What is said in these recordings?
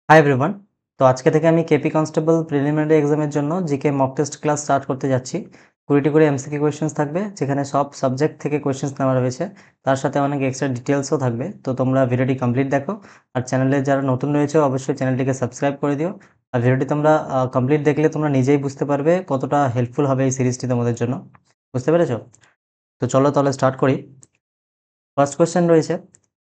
Hi everyone. তো আজকে থেকে আমি কেপি কনস্টেবল প্রিলিমিনারি এক্সামের জন্য GK mock test class start করতে যাচ্ছি। 20টি করে এমসিকিউ কোয়েশ্চেন্স থাকবে, যেখানে সব সাবজেক্ট থেকে কোয়েশ্চেন্স নেওয়া রয়েছে। তার সাথে অনেক এক্সট্রা ডিটেলসও থাকবে। তো তোমরা ভিডিওটি কমপ্লিট দেখো। আর চ্যানেলে যারা নতুন রয়েছে অবশ্যই চ্যানেলটিকে সাবস্ক্রাইব করে দিও। আর ভিডিওটি তোমরা কমপ্লিট দেখলে তোমরা নিজেই বুঝতে পারবে কতটা হেল্পফুল হবে এই সিরিজটি তোমাদের জন্য। বুঝতে পেরেছো? তো চলো তাহলে স্টার্ট করি। ফার্স্ট কোয়েশ্চেন রয়েছে,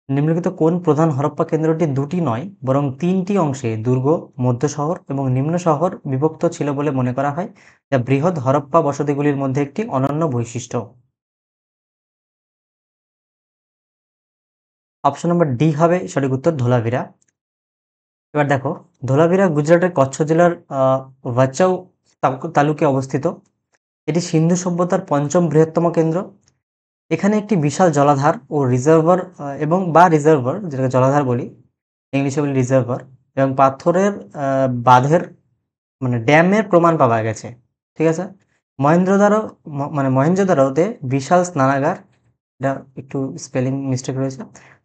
নিম্নলিখিত কোন প্রধান হরপ্পা কেন্দ্রটি দুটি নয় বরং তিনটি অংশে দুর্গ, মধ্য শহর এবং নিম্ন শহর বিভক্ত ছিল বলে মনে করা হয়, যা বৃহৎ হরপ্পা বসতিগুলির মধ্যে একটি অনন্য বৈশিষ্ট্য? অপশন নম্বর ডি হবে সঠিক উত্তর, ধোলাভিরা। এবার দেখো, ধোলাভিরা গুজরাটের কচ্ছ জেলার ভাচাউ তালুকে অবস্থিত। এটি সিন্ধু সভ্যতার পঞ্চম বৃহত্তম কেন্দ্র। এখানে একটি বিশাল জলাধার ও রিজার্ভার রিজার্ভার, যেটাকে জলাধার বলি, ইংলিশে বলি রিজার্ভার, এবং পাথরের বাঁধের মানে ড্যামের প্রমাণ পাওয়া গেছে। ঠিক আছে? মহেন্দ্রদারো মহেঞ্জোদারোতে বিশাল স্নানাগার, এটা একটু স্পেলিং মিস্টেক রয়েছে।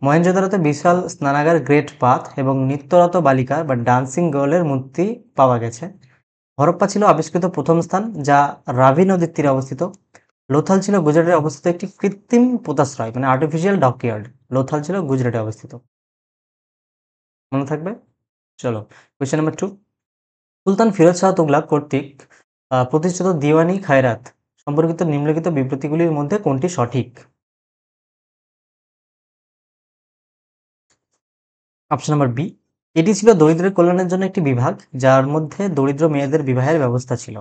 মহেঞ্জোদারোতে বিশাল স্নানাগার, গ্রেট বাথ এবং নৃত্যরত বালিকা বা ডান্সিং গার্লের মূর্তি পাওয়া গেছে। হরপ্পা ছিল আবিষ্কৃত প্রথম স্থান, যা রাভি নদীর তীরে অবস্থিত। লোথাল ছিল গুজরাটে অবস্থিত একটি কৃত্রিম পোতাশ্রয়, মানে আর্টিফিশিয়াল ডকইয়ার্ড। লোথাল ছিল গুজরাটে অবস্থিত। মনে থাকবে? চলো, কোয়েশ্চেন নাম্বার 2। সুলতান ফিরোজ শাহ তুগলক কর্তৃক প্রতিষ্ঠিত দিওয়ানি খায়রাত সম্পর্কিত নিম্নলিখিত বিবৃতিগুলির মধ্যে কোনটি সঠিক? অপশন নাম্বার বি, এটি ছিল দরিদ্রের কল্যাণের জন্য একটি বিভাগ, যার মধ্যে দরিদ্র মেয়েদের বিবাহের ব্যবস্থা ছিল।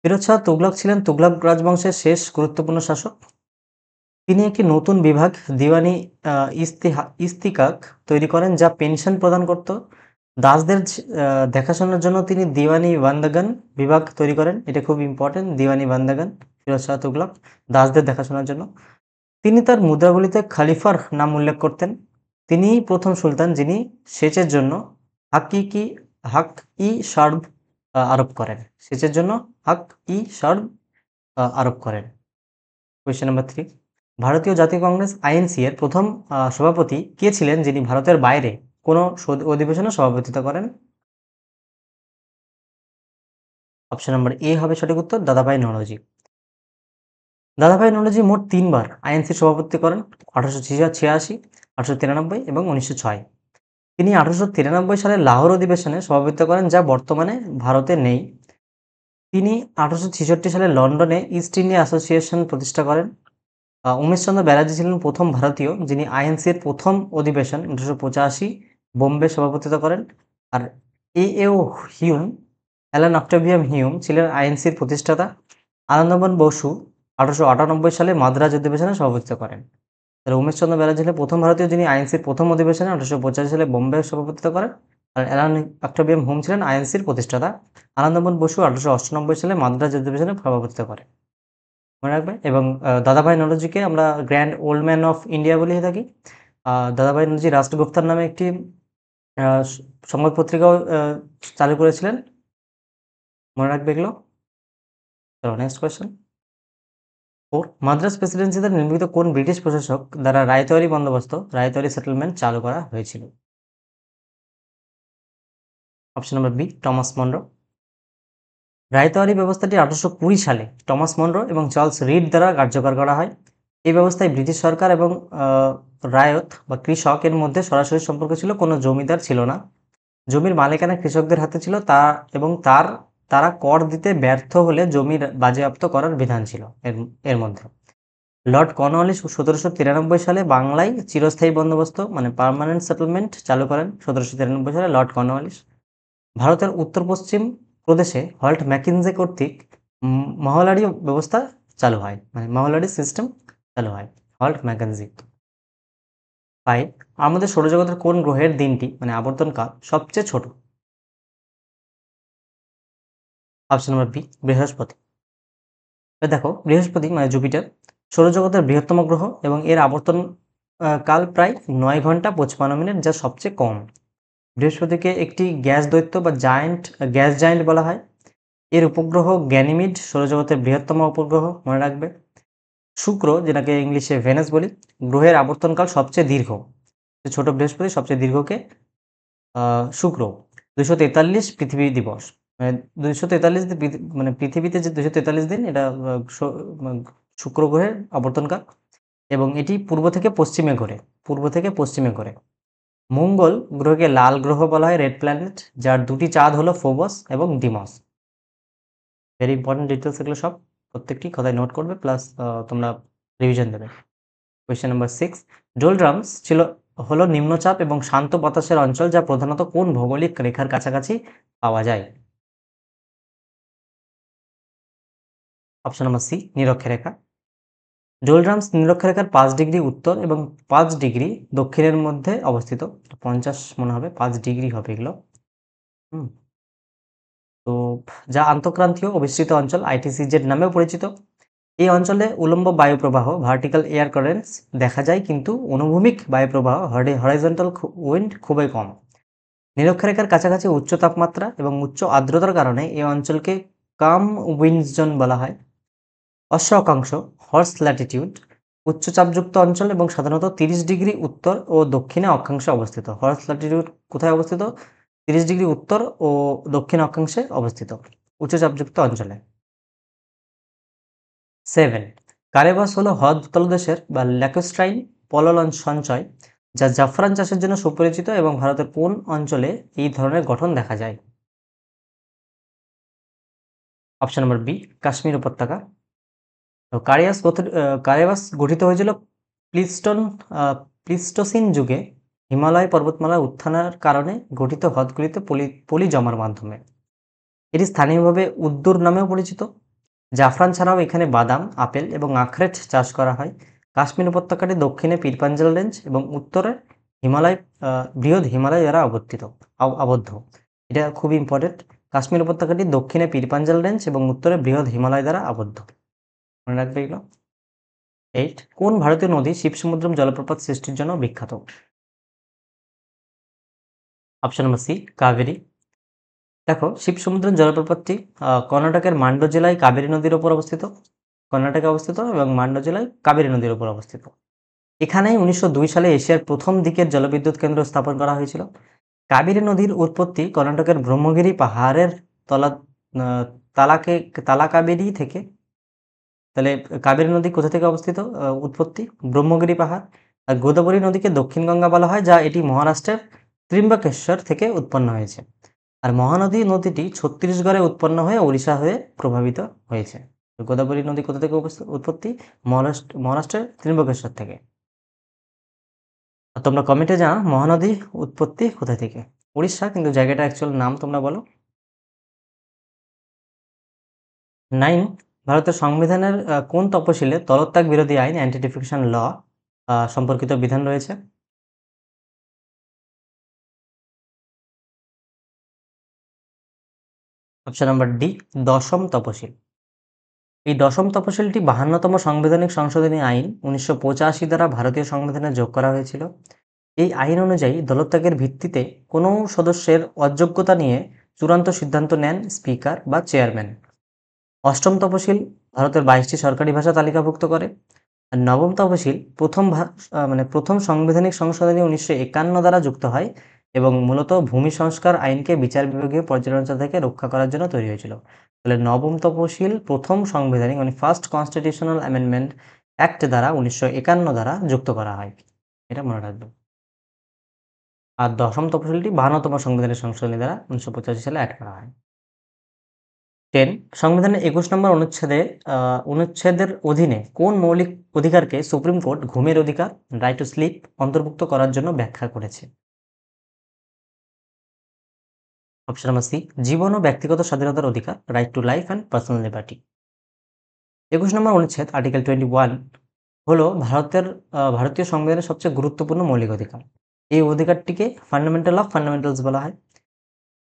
ফিরোজ শাহ তুগলক ছিলেন তুগলক রাজবংশের শেষ গুরুত্বপূর্ণ শাসক। তিনি একটি নতুন বিভাগ, দিওয়ানি ইস্তিকাক তৈরি করেন, যা পেনশন প্রদান করত। দাসদের দেখাশোনার জন্য তিনি দিওয়ানি বান্দাগান বিভাগ তৈরি করেন। এটা খুব ইম্পর্টেন্ট, দিওয়ানি বান্দাগান, ফিরোজ শাহ তুগলক দাসদের দেখাশোনার জন্য। তিনি তার মুদ্রাগুলিতে খালিফার নাম উল্লেখ করতেন। তিনিই প্রথম সুলতান যিনি সেচের জন্য হাকিকি হাক ই সার্ভ আরোপ করেন। সেচের জন্য হাক ই সার্ভ আরোপ করেন। Question number 3। ভারতীয় জাতীয় কংগ্রেস আইএনসি এর প্রথম সভাপতি কে ছিলেন, যিনি ভারতের বাইরে কোনো অধিবেশনে সভাপতিত্ব করেন? অপশন নাম্বার এ হবে সঠিক উত্তর, দাদাভাই নওরোজি। দাদাভাই নওরোজি মোট 3 বার আইএনসি সভাপতিত্ব করেন, 1886, 1893 এবং 1906। তিনি 1893 সালে লাহোর অধিবেশনে সভাপতিত্ব করেন, যা বর্তমানে ভারতে নেই। তিনি 1866 সালে লন্ডনে ইস্ট ইন্ডিয়া অ্যাসোসিয়েশন প্রতিষ্ঠা করেন। উমেশচন্দ্র ব্যানার্জি ছিলেন প্রথম ভারতীয় যিনি আইএনসির প্রথম অধিবেশন 1885 বোম্বে সভাপতিত্ব করেন। আর এ.ও. হিউম, অ্যালান অক্টাভিয়াম হিউম ছিলেন আইএনসির প্রতিষ্ঠাতা। আনন্দমোহন বসু 1898 সালে মাদ্রাজ অধিবেশনে সভাপতিত্ব করেন। তাহলে উমেশচন্দ্র ব্যানার্জি ছিলেন প্রথম ভারতীয় যিনি আইএনসির প্রথম অধিবেশনে 1885 সালে বোম্বে সভাপতিত্ব করেন। আর অ্যালান অক্টাভিয়াম হিউম ছিলেন আইএনসির প্রতিষ্ঠাতা। আনন্দমোহন বসু 1898 সালে মাদ্রাজ অধিবেশনে সভাপতিত্ব করেন। মনে রাখবে। এবং দাদাভাই নওরোজিকে আমরা grand old man of India বলে থাকি। দাদাভাই নওরোজি রাষ্ট্রগুপ্তার নামে একটি সংবাদ পত্রিকাও চালু করেছিলেন। মনে রাখবে এগুলো। চলো নেক্সট কোয়েশ্চেন। 4, মাদ্রাজ প্রেসিডেন্সিতে নির্মিত কোন ব্রিটিশ প্রশাসক দ্বারা রায়তওয়ারি বন্দোবস্ত, রায়তওয়ারি সেটেলমেন্ট চালু করা হয়েছিল? Option number B, Thomas Munro. Ryotwari ব্যবস্থাটি 1820 সালে টমাস মনরো এবং চার্লস রিড দ্বারা কার্যকর করা হয়। এই ব্যবস্থায় ব্রিটিশ সরকার এবং রায়ত বা কৃষকের মধ্যে সরাসরি সম্পর্ক ছিল, কোনো জমিদার ছিল না। জমির মালিকানা কৃষকদের হাতে ছিল, এবং তারা কর দিতে ব্যর্থ হলে জমির বাজেয়াপ্ত করার বিধান ছিল এর এর মধ্যে। লর্ড কর্নওয়ালিস 1793 সালে বাংলায় চিরস্থায়ী বন্দোবস্ত মানে পার্মানেন্ট সেটেলমেন্ট চালু করেন। 1793 সালে লর্ড কর্নওয়ালিস। ভারতের উত্তর-পশ্চিম প্রদেশে হল্ট ম্যাকিনজে কর্তৃক মহলারি ব্যবস্থা চালু হয়, মানে মহলারি সিস্টেম চালু হয়, হল্ট ম্যাকেনজি। 5, আমাদের সৌরজগতের কোন গ্রহের দিনটি মানে আবর্তনকাল সবচেয়ে ছোট? অপশন নাম্বার বি, বৃহস্পতি। দেখো, বৃহস্পতি মানে জুপিটার সৌরজগতের বৃহত্তম গ্রহ এবং এর আবর্তন কাল প্রায় 9 ঘন্টা 55 মিনিট, যা সবচেয়ে কম। বৃহস্পতিকে একটি গ্যাস দৈত্য বা গ্যাস জায়ান্ট বলা হয়। এর উপগ্রহ গ্যানিমিড সৌরজগতের বৃহত্তম উপগ্রহ, মনে রাখবে। শুক্র, যেটাকে ইংলিশে ভেনাস বলি, গ্রহের আবর্তনকাল সবচেয়ে দীর্ঘ। ছোট বৃহস্পতি সবচেয়ে দীর্ঘকে শুক্র 243 পৃথিবী দিবস। মানে 243 মানে পৃথিবীতে যে 243 দিন এটা শুক্র গ্রহের আবর্তনকাল এবং এটি পূর্ব থেকে পশ্চিমে ঘোরে। মঙ্গল গ্রহকে লাল গ্রহ বলা হয়, রেড প্ল্যানেট, যার 2টি চাঁদ হলো ফোবস এবং ডিমস। ভেরি ইম্পর্টেন্ট ডিটেলস এগুলো সব, প্রত্যেকটি কথায় নোট করবে প্লাস তোমরা রিভিশন দেবে। কোয়েশ্চেন নাম্বার 6, ডোলড্রামস হলো নিম্নচাপ এবং শান্ত বাতাসের অঞ্চল যা প্রধানত কোন ভৌগোলিক রেখার কাছাকাছি পাওয়া যায়? অপশন নাম্বার সি, নিরক্ষরেখা। ডোলড্রামস নিরক্ষরেখার 5 ডিগ্রি উত্তর এবং 5 ডিগ্রি দক্ষিণের মধ্যে অবস্থিত। 50 মনে হবে, 5 ডিগ্রি হবে এগুলো। হুম তো যা আন্তঃক্রান্তীয় অবিস্তৃত অঞ্চল, আইটিসিজেড নামেও পরিচিত। এই অঞ্চলে উলম্ব বায়ুপ্রবাহ ভার্টিক্যাল এয়ার কারেন্টস দেখা যায়, কিন্তু অনুভূমিক বায়ুপ্রবাহ হরাইজন্টাল উইন্ড খুবই কম। নিরক্ষরেখার কাছাকাছি উচ্চ তাপমাত্রা এবং উচ্চ আর্দ্রতার কারণে এই অঞ্চলকে কাম উইন্ড জোন বলা হয়। অশ্ব অক্ষাংশ হর্স ল্যাটিটিউড উচ্চ চাপযুক্ত অঞ্চল এবং সাধারণত 30 ডিগ্রি উত্তর ও দক্ষিণে অক্ষাংশে অবস্থিত। হর্স ল্যাটিটিউড কোথায় অবস্থিত? 30 ডিগ্রি উত্তর ও দক্ষিণ অক্ষাংশে অবস্থিত উচ্চ চাপযুক্ত অঞ্চলে। 7, কারেবাস হলো হ্রদ তলদেশের বা ল্যাকুস্ট্রাইন পলল সঞ্চয়, যা জাফরান চাষের জন্য সুপরিচিত এবং ভারতের কোন অঞ্চলে এই ধরনের গঠন দেখা যায়? অপশন নম্বর বি, কাশ্মীর উপত্যকা। তো কারেবাস গঠিত হয়েছিল প্লিস্টোন প্লিস্টোসিন যুগে হিমালয় পর্বতমালার উত্থানের কারণে গঠিত হ্রদগুলিতে পলি জমার মাধ্যমে। এটি স্থানীয়ভাবে উদ্দুর নামেও পরিচিত। জাফরান ছাড়াও এখানে বাদাম, আপেল এবং আখরোট চাষ করা হয়। কাশ্মীর উপত্যকাটি দক্ষিণে পীরপাঞ্জাল রেঞ্জ এবং উত্তরে হিমালয় বৃহৎ হিমালয় দ্বারা আবদ্ধ। এটা খুবই ইম্পর্টেন্ট। কাশ্মীর উপত্যকাটি দক্ষিণে পীরপাঞ্জাল রেঞ্জ এবং উত্তরে বৃহৎ হিমালয় দ্বারা আবদ্ধ। মনে রাখবে এগুলো। 8, কোন ভারতীয় নদী শিবসমুদ্রম জলপ্রপাত সৃষ্টির জন্য বিখ্যাত? Option number C, Kaveri. দেখো, শিবসমুদ্রম জলপ্রপাতটি কর্ণাটকের মান্ড্য জেলায় কাবেরী নদীর উপর অবস্থিত। কর্ণাটকে অবস্থিত এবং মান্ড্য জেলায় কাবেরী নদীর উপর অবস্থিত। এখানেই 1902 সালে এশিয়ার প্রথম দিকের জলবিদ্যুৎ কেন্দ্র স্থাপন করা হয়েছিল। কাবেরী নদীর উৎপত্তি কর্ণাটকের ব্রহ্মগিরি পাহাড়ের তলা আহ, তালাকাবেরী থেকে। তাহলে কাবেরী নদী কোথা থেকে অবস্থিত? উৎপত্তি ব্রহ্মগিরি পাহাড়। আর গোদাবরী নদীকে দক্ষিণ গঙ্গা বলা হয়, যা এটি মহারাষ্ট্রের ত্রিম্বকেশ্বর থেকে উৎপন্ন হয়েছে। আর মহানদী নদীটি ছত্তিশগড়ে উৎপন্ন হয়ে ওড়িশা হয়ে প্রভাবিত হয়েছে। তো গোদাবরী নদী কোথা থেকে উৎপত্তি? মহারাষ্ট্রের ত্রিম্বকেশ্বর থেকে। আর তোমরা কমেন্টে জানাও মহানদী উৎপত্তি কোথা থেকে? উড়িষ্যা, কিন্তু জায়গাটা অ্যাকচুয়াল নাম তোমরা বলো। 9, ভারতের সংবিধানের কোন তপশিলে দলত্যাগ বিরোধী আইন অ্যান্টি ডিফেকশন ল সম্পর্কিত বিধান রয়েছে? অপশন নাম্বার ডি, দশম তপশিল। এই দশম তপশিলটি 52তম সাংবিধানিক সংশোধনী আইন 1985 দ্বারা ভারতীয় সংবিধানে যোগ করা হয়েছিল। এই আইন অনুযায়ী দলত্যাগের ভিত্তিতে কোনো সদস্যের অযোগ্যতা নিয়ে চূড়ান্ত সিদ্ধান্ত নেন স্পিকার বা চেয়ারম্যান। অষ্টম তপশিল ভারতের 22টি সরকারি ভাষা তালিকাভুক্ত করে। আর নবম তপশিল প্রথম সাংবিধানিক সংশোধনী 1951 দ্বারা যুক্ত হয় এবং মূলত ভূমি সংস্কার আইনকে বিচার বিভাগীয় পর্যালোচনা থেকে রক্ষা করার জন্য তৈরি হয়েছিল। তাহলে নবম তপশিল প্রথম সাংবিধানিক ফার্স্ট কনস্টিটিউশনাল অ্যামেন্ডমেন্ট অ্যাক্ট দ্বারা 1951 দ্বারা যুক্ত করা হয়। এটা মনে রাখবে। আর দশম তপশিলটি 52তম সংবিধানের সংশোধনী দ্বারা 1985 সালে অ্যাড করা হয়। 10, সংবিধানের 21 নম্বর অনুচ্ছেদের অধীনে কোন মৌলিক অধিকারকে সুপ্রিম কোর্ট ঘুমের অধিকার রাইট টু স্লিপ অন্তর্ভুক্ত করার জন্য ব্যাখ্যা করেছে? অপশন নাম্বার সি, জীবন ও ব্যক্তিগত স্বাধীনতার অধিকার right to life and personal liberty. 21 নম্বর অনুচ্ছেদ আর্টিকেল 21 হলো ভারতীয় সংবিধানের সবচেয়ে গুরুত্বপূর্ণ মৌলিক অধিকার। এই অধিকারটিকে ফান্ডামেন্টাল অফ ফান্ডামেন্টালস বলা হয়।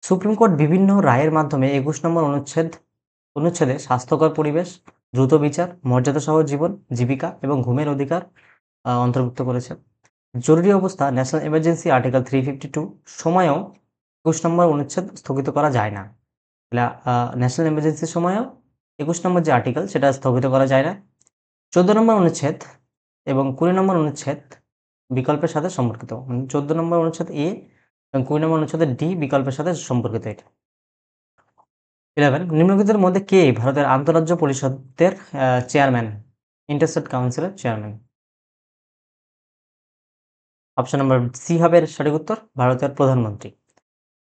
সুপ্রিম কোর্ট বিভিন্ন রায়ের মাধ্যমে 21 নম্বর অনুচ্ছেদে স্বাস্থ্যকর পরিবেশ, দ্রুত বিচার, মর্যাদাসহ জীবন, জীবিকা এবং ঘুমের অধিকার অন্তর্ভুক্ত করেছে। জরুরি অবস্থা ন্যাশনাল এমার্জেন্সি আর্টিকেল 352 সময়েও 21 নম্বর অনুচ্ছেদ স্থগিত করা যায় না। তাহলে ন্যাশনাল এমার্জেন্সির সময়ও 21 নম্বর যে আর্টিকেল সেটা স্থগিত করা যায় না। 14 নম্বর অনুচ্ছেদ এবং 20 নম্বর অনুচ্ছেদ বিকল্পের সাথে সম্পর্কিত। 14 নম্বর অনুচ্ছেদ এ এবং 20 নম্বর অনুচ্ছেদের ডি বিকল্পের সাথে সম্পর্কিত এটা। 11 নিম্নলিখিতের মধ্যে কে ভারতের আন্তঃরাজ্য পরিষদের চেয়ারম্যান, ইন্টারস্টেট কাউন্সিলের চেয়ারম্যান? অপশন নম্বর সি হবে এর সঠিক উত্তর, ভারতের প্রধানমন্ত্রী।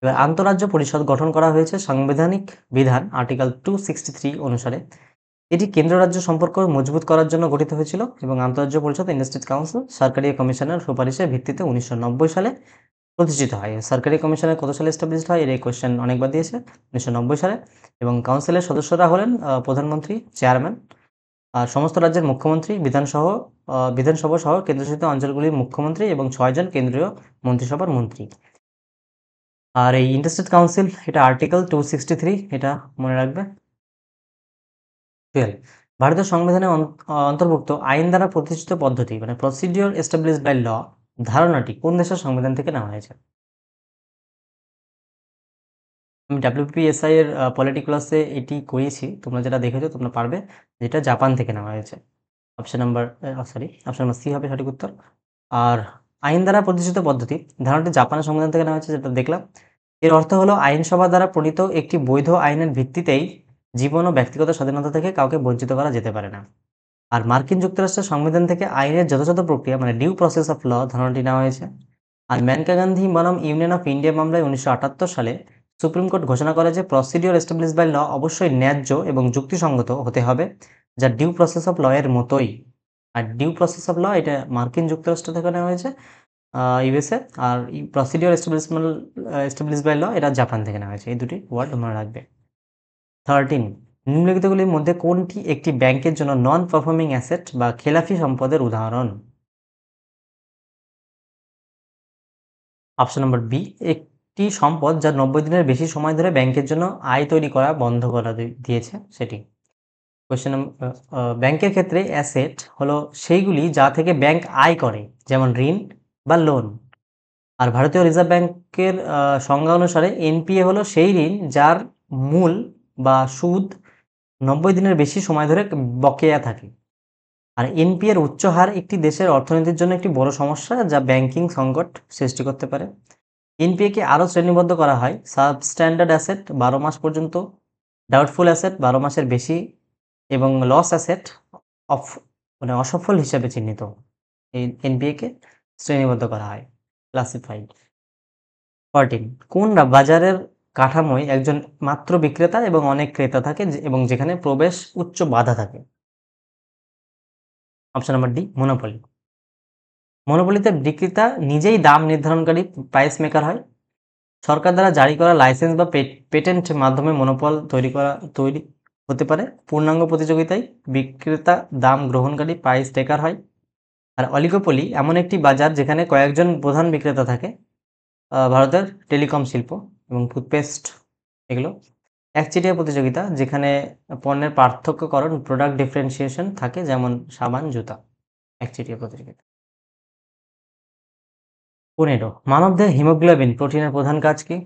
এবার আন্তঃরাজ্য পরিষদ গঠন করা হয়েছে সাংবিধানিক বিধান আর্টিকেল 263 অনুসারে। এটি কেন্দ্র রাজ্য সম্পর্ক মজবুত করার জন্য গঠিত হয়েছিল এবং আন্তঃরাজ্য পরিষদ ইন্টারস্টেট কাউন্সিল সরকারি কমিশনের সুপারিশের ভিত্তিতে 1990 সালে প্রতিষ্ঠিত হয়। সরকারি কমিশনের কত সালে এস্টাবলিশড হয় এর এই কোয়েশ্চেন অনেকবার দিয়েছে, 1990 সালে। এবং কাউন্সিলের সদস্যরা হলেন প্রধানমন্ত্রী, চেয়ারম্যান, আর সমস্ত রাজ্যের মুখ্যমন্ত্রী, বিধানসভা সহ কেন্দ্রশাসিত অঞ্চলগুলির মুখ্যমন্ত্রী এবং 6 জন কেন্দ্রীয় মন্ত্রিসভার মন্ত্রী। আর এই ইন্টারস্টেট কাউন্সিল এটা আর্টিকেল 263, এটা মনে রাখবে। 12 ভারতীয় সংবিধানে অন্তর্ভুক্ত আইন দ্বারা প্রতিষ্ঠিত পদ্ধতি মানে প্রসিডিওর এস্টাবলিশড বাই ল ধারণাটি কোন দেশের সংবিধান থেকে নেওয়া হয়েছে? আমি WPSI এর পলিটি ক্লাসে এটি করিয়েছি, তোমরা যেটা দেখেছো তোমরা পারবে, যেটা জাপান থেকে নেওয়া হয়েছে। অপশন নাম্বার সি হবে সঠিক উত্তর। আর আইন দ্বারা প্রতিষ্ঠিত পদ্ধতি ধারণাটি জাপানের সংবিধান থেকে নেওয়া হয়েছে, যেটা দেখলাম। এর অর্থ হলো আইনসভা দ্বারা প্রণীত একটি বৈধ আইনের ভিত্তিতেই জীবন ও ব্যক্তিগত স্বাধীনতা থেকে কাউকে বঞ্চিত করা যেতে পারে না। আর মার্কিন যুক্তরাষ্ট্রের সংবিধান থেকে আইনের যথাযথ প্রক্রিয়া মানে ডিউ প্রসেস অফ ল ধারণাটি নেওয়া হয়েছে। আর মেনকা গান্ধী বনাম ইউনিয়ন অফ ইন্ডিয়া মামলায় 1978 সালে সুপ্রিম কোর্ট ঘোষণা করে যে প্রসিডিওর এস্টাবলিশড বাই ল অবশ্যই ন্যায্য এবং যুক্তিসঙ্গত হতে হবে, যা ডিউ প্রসেস অফ ল এর মতোই। আর ডিউ প্রসেস অফ ল এটা মার্কিন যুক্তরাষ্ট্র থেকে নেওয়া হয়েছে, ইউএসএ। আর প্রসিডিওর এস্টাবলিশড বাই ল এটা জাপান থেকে নেওয়া হয়েছে। এই দুটি ওয়ার্ড মনে রাখবে। 13 নিম্নলিখিতগুলির মধ্যে কোনটি একটি ব্যাংকের জন্য নন পারফর্মিং অ্যাসেট বা খেলাফি সম্পদের উদাহরণ? অপশন নম্বর বি, একটি সম্পদ যা 90 দিনের বেশি সময় ধরে ব্যাংকের জন্য আয় তৈরি করা বন্ধ করা দিয়েছে সেটি। কোয়েশ্চেন ব্যাংকের ক্ষেত্রে অ্যাসেট হলো সেইগুলি যা থেকে ব্যাংক আয় করে, যেমন ঋণ বা লোন। আর ভারতীয় রিজার্ভ ব্যাংকের সংজ্ঞা অনুসারে এনপিএ হলো সেই ঋণ যার মূল বা সুদ 90 দিনের বেশি সময় ধরে বকেয়া থাকে। আর এনপিএ এর উচ্চ হার একটি দেশের অর্থনীতির জন্য একটি বড় সমস্যা, যা ব্যাংকিং সংকট সৃষ্টি করতে পারে। এনপিএ কে আরও শ্রেণীবদ্ধ করা হয় সাবস্ট্যান্ডার্ড অ্যাসেট 12 মাস পর্যন্ত, ডাউটফুল অ্যাসেট 12 মাসের বেশি, এবং লস অ্যাসেট মানে অসফল হিসাবে চিহ্নিত। এই এনপিএ কে শ্রেণীবদ্ধ করা হয়, ক্লাসিফাইড। 14 কোন বাজারের কাঠামোয় একজন মাত্র বিক্রেতা এবং অনেক ক্রেতা থাকে এবং যেখানে প্রবেশ উচ্চ বাধা থাকে? Option number D, monopoly. মনোপলিতে বিক্রেতা নিজেই দাম নির্ধারণকারী প্রাইস মেকার হয়। সরকার দ্বারা জারি করা লাইসেন্স বা পেটেন্ট মাধ্যমে মনোপল তৈরি হতে পারে। পূর্ণাঙ্গ প্রতিযোগিতায় বিক্রেতা দাম গ্রহণকারী প্রাইস টেকার হয়। আর অলিগোপলি এমন একটি বাজার যেখানে কয়েকজন প্রধান বিক্রেতা থাকে। ভারতের টেলিকম শিল্প এবং টুথপেস্ট এগুলো। একচেটিয়া প্রতিযোগিতা যেখানে পণ্যের পার্থক্যকরণ প্রোডাক্ট ডিফারেন্সিয়েশন থাকে, যেমন সাবান, জুতা। একচেটিয়া প্রতিযোগিতা। 15 মানবদেহে হিমোগ্লোবিন প্রোটিনের প্রধান কাজ কি?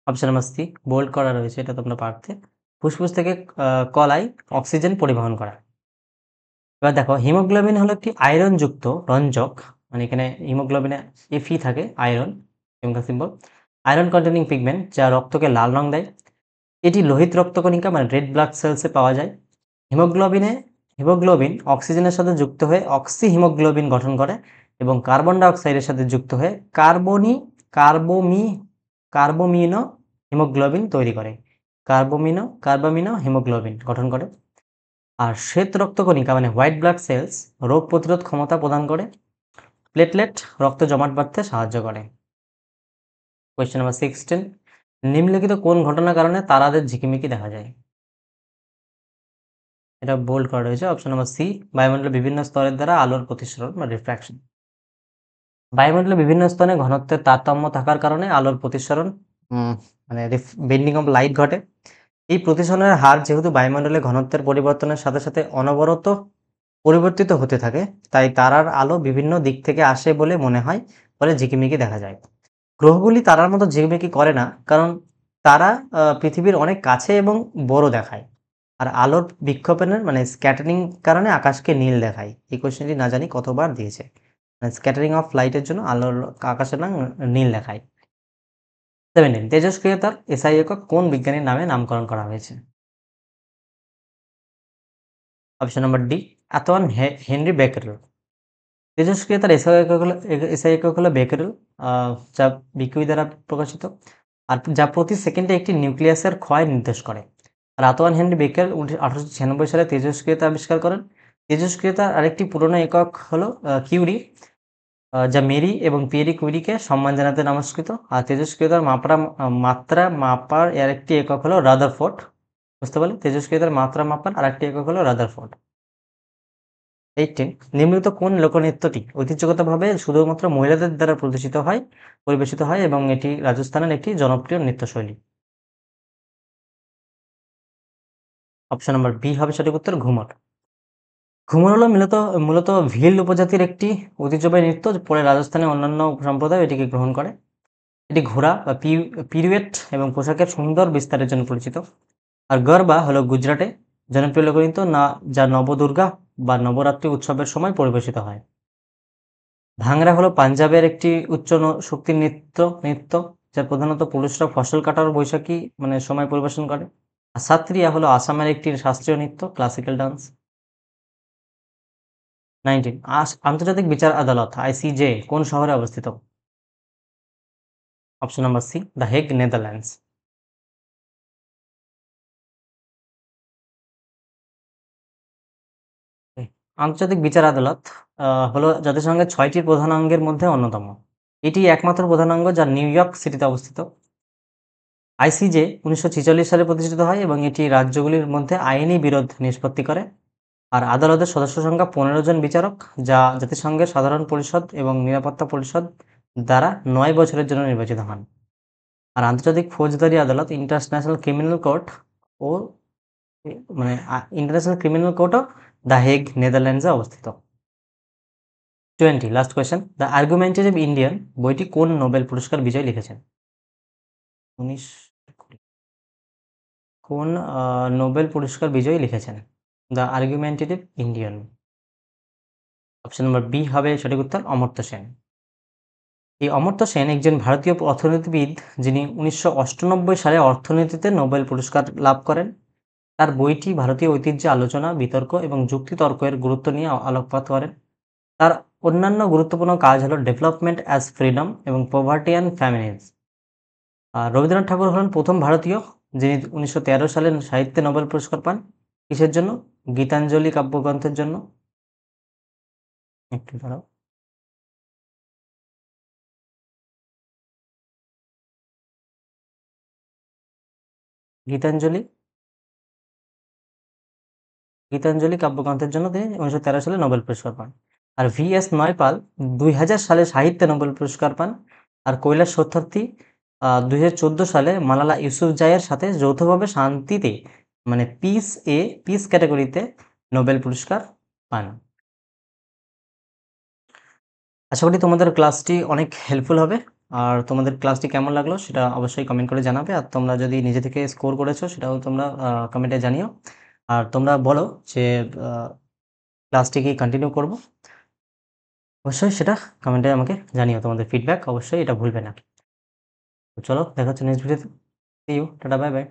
অপশন নাম্বার সি, বোল্ড করা রয়েছে, এটা তোমরা পারতে। ফুসফুস থেকে কলায় অক্সিজেন পরিবহন করা। এবার দেখো, হিমোগ্লোবিন হলো একটি আয়রনযুক্ত রঞ্জক, মানে এখানে হিমোগ্লোবিনে Fe থাকে, iron chemical symbol. Iron containing pigment যা রক্তকে লাল রং দেয়। এটি লোহিত রক্তকণিকা মানে রেড ব্লাড সেলসে পাওয়া যায়। হিমোগ্লোবিন অক্সিজেনের সাথে যুক্ত হয়ে অক্সি হিমোগ্লোবিন গঠন করে এবং কার্বন ডাইঅক্সাইডের সাথে যুক্ত হয়ে কার্বোমিনো হিমোগ্লোবিন তৈরি করে। কার্বামিনো হিমোগ্লোবিন গঠন করে। আর শ্বেত রক্তকণিকা মানে হোয়াইট ব্লাড সেলস রোগ প্রতিরোধ ক্ষমতা প্রদান করে। প্লেটলেট রক্ত জমাট বাঁধতে সাহায্য করে। কোয়েশ্চেন নাম্বার 16 নিম্নলিখিত কোন ঘটনার কারণে তারাদের ঝিকিমিকি দেখা যায়? এটা বোল্ড করা রয়েছে। অপশন নাম্বার সি, বায়ুমণ্ডলের বিভিন্ন স্তরের দ্বারা আলোর প্রতিসরণ বা রিফ্র্যাকশন। বায়ুমণ্ডলের বিভিন্ন স্তরে ঘনত্বের তারতম্য থাকার কারণে আলোর প্রতিসরণ মানে বেন্ডিং অফ লাইট ঘটে। এই প্রতিসরণের হার যেহেতু বায়ুমণ্ডলে ঘনত্বের পরিবর্তনের সাথে সাথে অনবরত পরিবর্তিত হতে থাকে, তাই তারার আলো বিভিন্ন দিক থেকে আসে বলে মনে হয়, ফলে ঝিকিমিকি দেখা যায়। গ্রহগুলি তারার মতো ঝিকিমিকি করে না, কারণ তারা পৃথিবীর অনেক কাছে এবং বড় দেখায়। আর আলোর বিক্ষেপণের মানে স্ক্যাটারিং কারণে আকাশকে নীল দেখায়। এই কোয়েশ্চেনটি না জানি কতবার দিয়েছে। মানে স্ক্যাটারিং অফ লাইটের জন্য আলোর আকাশের রং নীল দেখায়। 17 তেজস্ক্রিয়তার এসআই একক কোন বিজ্ঞানীর নামে নামকরণ করা হয়েছে? Option number D Antoine Henri Becquerel. তেজস্ক্রিয়তার এসআই একক হলো বেকেরেল, যা বিকিউ দ্বারা প্রকাশিত, আর যা প্রতি সেকেন্ডে একটি নিউক্লিয়াসের ক্ষয় নির্দেশ করে। আর আন্তোয়ান হেনরি বেকেরেল 1896 সালে তেজস্ক্রিয়তা আবিষ্কার করেন। তেজস্ক্রিয়তার আরেকটি পুরনো একক হলো কিউরি, যা মেরি এবং পিয়েরি কুইরিকে সম্মান জানাতে নামকৃত। আর তেজস্ক্রিয়তার মাত্রা মাপার আরেকটি একক হলো রাদারফোর্ড। বুঝতে পারলে, তেজস্ক্রিয়তার মাত্রা মাপার আরেকটি একক হলো রাদারফোর্ড। 18 নিম্নলিখিত কোন লোকনৃত্যটি ঐতিহ্যগতভাবে শুধুমাত্র মহিলাদের দ্বারা পরিবেশিত হয় এবং এটি রাজস্থানের একটি জনপ্রিয় নৃত্যশৈলী? অপশন নম্বর বি হবে সঠিক উত্তর, ঘুমর। ঘুমর হলো মূলত ভিল উপজাতির একটি ঐতিহ্যবাহী নৃত্য, পরে রাজস্থানের অন্যান্য সম্প্রদায় এটিকে গ্রহণ করে। এটি ঘোড়া বা পিরুয়েট এবং পোশাকের সুন্দর বিস্তারের জন্য পরিচিত। আর গরবা হলো গুজরাটে জনপ্রিয় লোকনৃত্য, যা নবদুর্গা বা নবরাত্রি উৎসবের সময় পরিবেশিত হয়। ভাংরা হলো পাঞ্জাবের একটি উচ্চ শক্তির নৃত্য, যা প্রধানত পুরুষরা ফসল কাটার বৈশাখী মানে সময় পরিবেশন করে। আর সাত্রিয়া হলো আসামের একটি শাস্ত্রীয় নৃত্য, ক্লাসিক্যাল ডান্স। 19 আন্তর্জাতিক বিচার আদালত আইসিজে কোন শহরে অবস্থিত? Option number C the Hague, Netherlands. আন্তর্জাতিক বিচার আদালত হলো জাতিসংঘের 6টি প্রধান অঙ্গের মধ্যে অন্যতম। এটি একমাত্র প্রধান অঙ্গ যা নিউ ইয়র্ক সিটিতে অবস্থিত। আইসিজে 1946 সালে প্রতিষ্ঠিত হয় এবং এটি রাজ্যগুলির মধ্যে আইনি বিরোধ নিষ্পত্তি করে। আর আদালতের সদস্য সংখ্যা 15 জন বিচারক, যা জাতিসংঘের সাধারণ পরিষদ এবং নিরাপত্তা পরিষদ দ্বারা 9 বছরের জন্য নির্বাচিত হন। আর আন্তর্জাতিক ফৌজদারি আদালত ইন্টারন্যাশনাল ক্রিমিনাল কোর্ট ও ইন্টারন্যাশনাল ক্রিমিনাল কোর্টও দ্য হেগ, নেদারল্যান্ডসে অবস্থিত। 20 last question, the argumentative Indian বইটি কোন নোবেল পুরস্কার বিজয়ী লিখেছেন? 19 কোন নোবেল পুরস্কার বিজয়ী লিখেছেন the argumentative Indian? Option number B হবে সঠিক উত্তর, অমর্ত্য সেন। এই অমর্ত্য সেন একজন ভারতীয় অর্থনীতিবিদ, যিনি 1998 সালে অর্থনীতিতে নোবেল পুরস্কার লাভ করেন। তার বইটি ভারতীয় ঐতিহ্যে আলোচনা, বিতর্ক এবং যুক্তিতর্কের গুরুত্ব নিয়ে আলোকপাত করেন। তার অন্যান্য গুরুত্বপূর্ণ কাজ হলো ডেভেলপমেন্ট অ্যাজ ফ্রিডম এবং পভার্টি অ্যান্ড ফ্যামিলিজ। আর রবীন্দ্রনাথ ঠাকুর হলেন প্রথম ভারতীয় যিনি 1913 সালে সাহিত্যে নোবেল পুরস্কার পান। কিসের জন্য? গীতাঞ্জলি কাব্যগ্রন্থের জন্য। একটু দাঁড়াও। গীতাঞ্জলি গীতাঞ্জলি কাব্যগ্রন্থের জন্য তিনি 1913 সালে নোবেল পুরস্কার পান। আর VS নয়পাল 2000 সালে সাহিত্যে নোবেল পুরস্কার পান। আর কৈলাস সত্যার্থী 2014 সালে মালালা ইউসুফজাইয়ের সাথে যৌথভাবে শান্তিতে মানে পিস ক্যাটাগরিতে নোবেল পুরস্কার পান। আশা করি তোমাদের ক্লাসটি অনেক হেল্পফুল হবে। আর তোমাদের ক্লাসটি কেমন লাগলো সেটা অবশ্যই কমেন্ট করে জানাবে। আর তোমরা যদি নিজে থেকে স্কোর করেছো সেটাও তোমরা কমেন্টে জানিও। আর তোমরা বলো যে ক্লাসটি কি কন্টিনিউ করব? অবশ্যই সেটা কমেন্টে আমাকে জানিও, তোমাদের ফিডব্যাক অবশ্যই এটা ভুলবে না। তো চলো দেখা হচ্ছে নেক্সট ভিডিওতে। See you, tata, bye by.